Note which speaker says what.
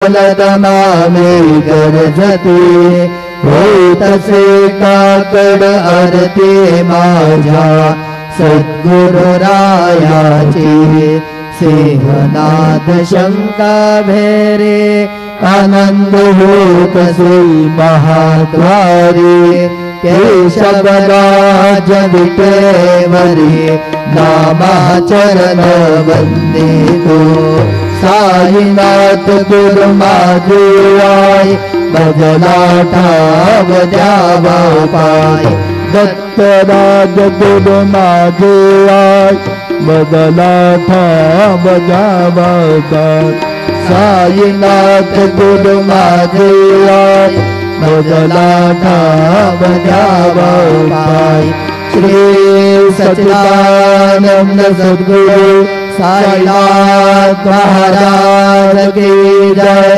Speaker 1: लदमावे गरजते होत से काकड आरती माझ्या सद्गुरुरायाची सिंहनाद शंका भेरे आनंद होत श्री महाद्वारी केशवराज विटेवरी नामाचरण वंदितो साईनाथ गुरु माझे आई भजला ठाव द्यावा पाय दत्तराज गुरु माझे आई भजला ठाव द्यावा पाय साईनाथ गुरु माझे आई भजला ठाव द्यावा पाय श्री सच्चिदानंद सद्गुरु साईनाथ महाराज की जय।